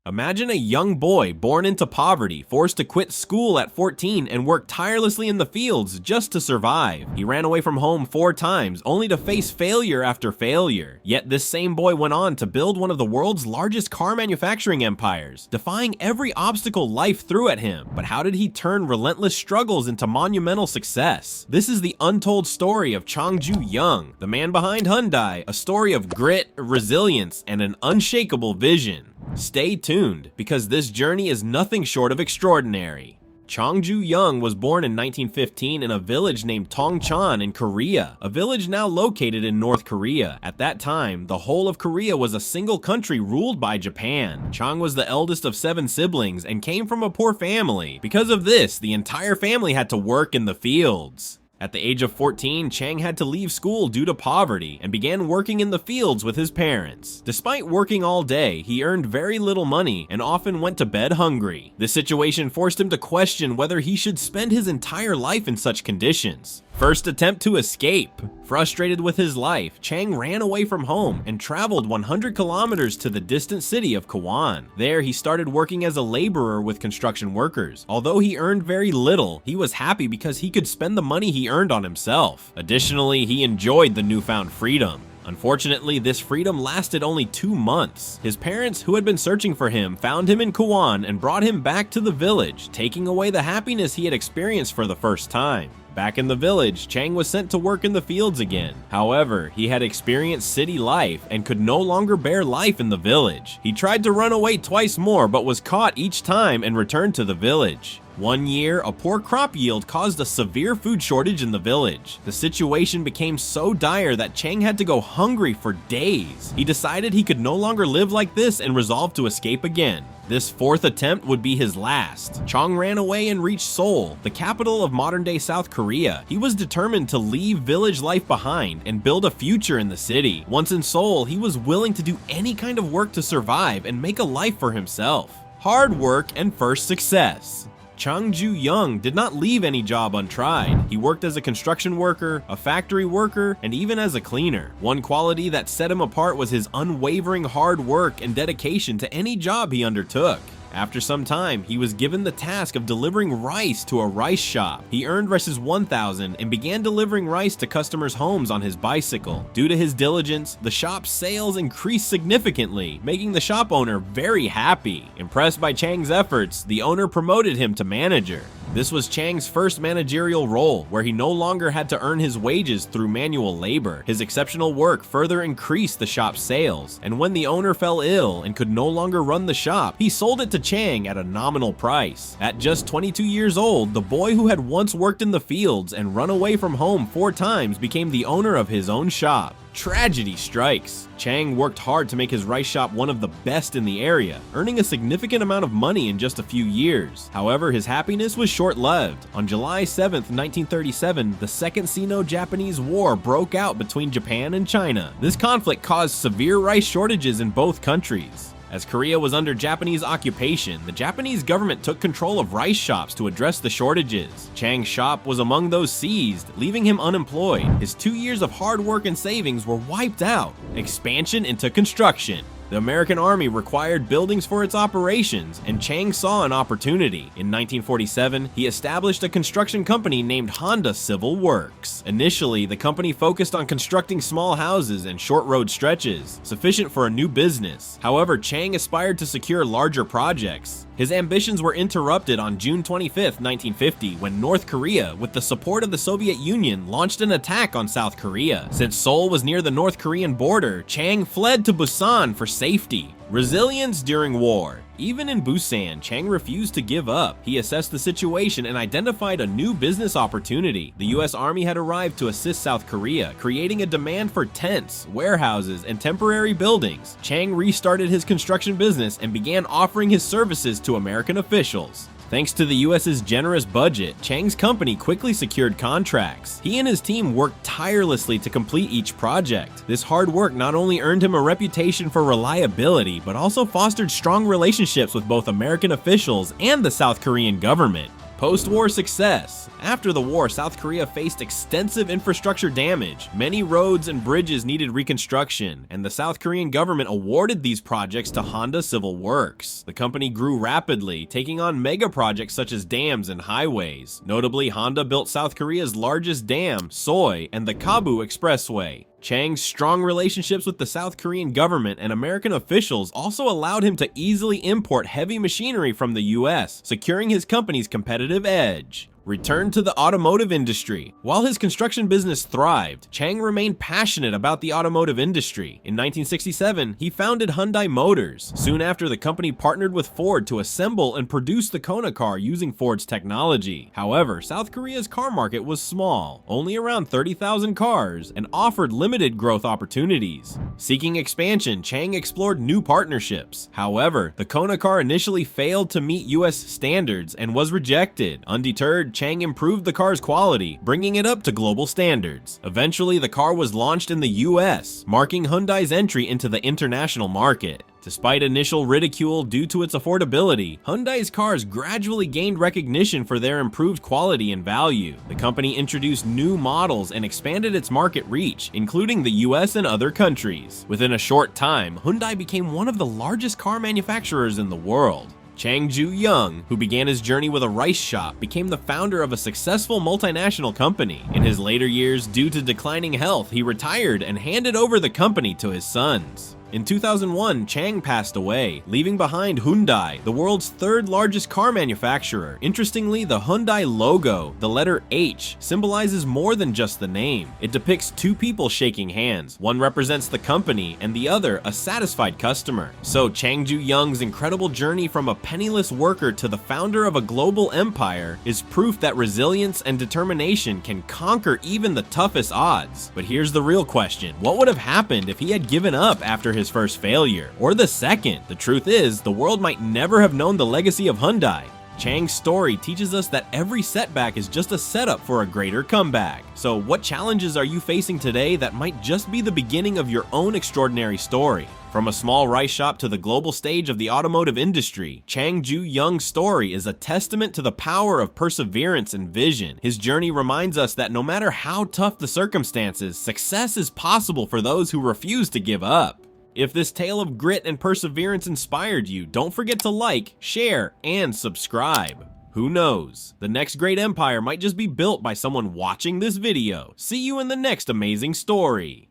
Imagine a young boy born into poverty, forced to quit school at 14 and work tirelessly in the fields just to survive. He ran away from home 4 times, only to face failure after failure. Yet this same boy went on to build one of the world's largest car manufacturing empires, defying every obstacle life threw at him. But how did he turn relentless struggles into monumental success? This is the untold story of Chang Ju-yung, the man behind Hyundai, a story of grit, resilience, and an unshakable vision. Stay tuned, because this journey is nothing short of extraordinary. Chang Ju-yung was born in 1915 in a village named Tongcheon in Korea, a village now located in North Korea. At that time, the whole of Korea was a single country ruled by Japan. Chang was the eldest of 7 siblings and came from a poor family. Because of this, the entire family had to work in the fields. At the age of 14, Chang had to leave school due to poverty and began working in the fields with his parents. Despite working all day, he earned very little money and often went to bed hungry. This situation forced him to question whether he should spend his entire life in such conditions. First attempt to escape. Frustrated with his life, Chang ran away from home and traveled 100 kilometers to the distant city of Kwan. There, he started working as a laborer with construction workers. Although he earned very little, he was happy because he could spend the money he earned on himself. Additionally, he enjoyed the newfound freedom. Unfortunately, this freedom lasted only 2 months. His parents, who had been searching for him, found him in Kwan and brought him back to the village, taking away the happiness he had experienced for the first time. Back in the village, Chang was sent to work in the fields again. However, he had experienced city life and could no longer bear life in the village. He tried to run away twice more, but was caught each time and returned to the village. One year, a poor crop yield caused a severe food shortage in the village. The situation became so dire that Chang had to go hungry for days. He decided he could no longer live like this and resolved to escape again. This 4th attempt would be his last. Chang ran away and reached Seoul, the capital of modern-day South Korea. He was determined to leave village life behind and build a future in the city. Once in Seoul, he was willing to do any kind of work to survive and make a life for himself. Hard work and first success. Chang Ju-yung did not leave any job untried. He worked as a construction worker, a factory worker, and even as a cleaner. One quality that set him apart was his unwavering hard work and dedication to any job he undertook. After some time, he was given the task of delivering rice to a rice shop. He earned Rs. 1,000 and began delivering rice to customers' homes on his bicycle. Due to his diligence, the shop's sales increased significantly, making the shop owner very happy. Impressed by Chang's efforts, the owner promoted him to manager. This was Chang's first managerial role, where he no longer had to earn his wages through manual labor. His exceptional work further increased the shop's sales, and when the owner fell ill and could no longer run the shop, he sold it to Chang at a nominal price. At just 22 years old, the boy who had once worked in the fields and run away from home 4 times became the owner of his own shop. Tragedy strikes. Chang worked hard to make his rice shop one of the best in the area, earning a significant amount of money in just a few years. However, his happiness was short-lived. On July 7, 1937, the Second Sino-Japanese War broke out between Japan and China. This conflict caused severe rice shortages in both countries. As Korea was under Japanese occupation, the Japanese government took control of rice shops to address the shortages. Chang's shop was among those seized, leaving him unemployed. His 2 years of hard work and savings were wiped out. Expansion into construction. The American Army required buildings for its operations, and Chang saw an opportunity. In 1947, he established a construction company named Honda Civil Works. Initially, the company focused on constructing small houses and short road stretches, sufficient for a new business. However, Chang aspired to secure larger projects. His ambitions were interrupted on June 25, 1950, when North Korea, with the support of the Soviet Union, launched an attack on South Korea. Since Seoul was near the North Korean border, Chang fled to Busan for safety. Resilience during war. Even in Busan, Chang refused to give up. He assessed the situation and identified a new business opportunity. The US Army had arrived to assist South Korea, creating a demand for tents, warehouses, and temporary buildings. Chang restarted his construction business and began offering his services to American officials. Thanks to the US's generous budget, Chang's company quickly secured contracts. He and his team worked tirelessly to complete each project. This hard work not only earned him a reputation for reliability, but also fostered strong relationships with both American officials and the South Korean government. Post-war success. After the war, South Korea faced extensive infrastructure damage. Many roads and bridges needed reconstruction, and the South Korean government awarded these projects to Honda Civil Works. The company grew rapidly, taking on mega projects such as dams and highways. Notably, Honda built South Korea's largest dam, Soi, and the Kabu Expressway. Chang's strong relationships with the South Korean government and American officials also allowed him to easily import heavy machinery from the US, securing his company's competitive edge. Return to the automotive industry. While his construction business thrived, Chang remained passionate about the automotive industry. In 1967, he founded Hyundai Motors. Soon after, the company partnered with Ford to assemble and produce the Kona car using Ford's technology. However, South Korea's car market was small, only around 30,000 cars, and offered limited growth opportunities. Seeking expansion, Chang explored new partnerships. However, the Kona car initially failed to meet US standards and was rejected. Undeterred, Chang improved the car's quality, bringing it up to global standards. Eventually, the car was launched in the US, marking Hyundai's entry into the international market. Despite initial ridicule due to its affordability, Hyundai's cars gradually gained recognition for their improved quality and value. The company introduced new models and expanded its market reach, including the US and other countries. Within a short time, Hyundai became one of the largest car manufacturers in the world. Chang Ju-yung, who began his journey with a rice shop, became the founder of a successful multinational company. In his later years, due to declining health, he retired and handed over the company to his sons. In 2001, Chang passed away, leaving behind Hyundai, the world's third largest car manufacturer. Interestingly, the Hyundai logo, the letter H, symbolizes more than just the name. It depicts two people shaking hands. One represents the company, and the other a satisfied customer. So Chang Ju-young's incredible journey from a penniless worker to the founder of a global empire is proof that resilience and determination can conquer even the toughest odds. But here's the real question: what would have happened if he had given up after his first failure, or the second? The truth is, the world might never have known the legacy of Hyundai. Chang's story teaches us that every setback is just a setup for a greater comeback. So what challenges are you facing today that might just be the beginning of your own extraordinary story? From a small rice shop to the global stage of the automotive industry, Chang Ju-young's story is a testament to the power of perseverance and vision. His journey reminds us that no matter how tough the circumstances, success is possible for those who refuse to give up. If this tale of grit and perseverance inspired you, don't forget to like, share, and subscribe. Who knows? The next great empire might just be built by someone watching this video. See you in the next amazing story.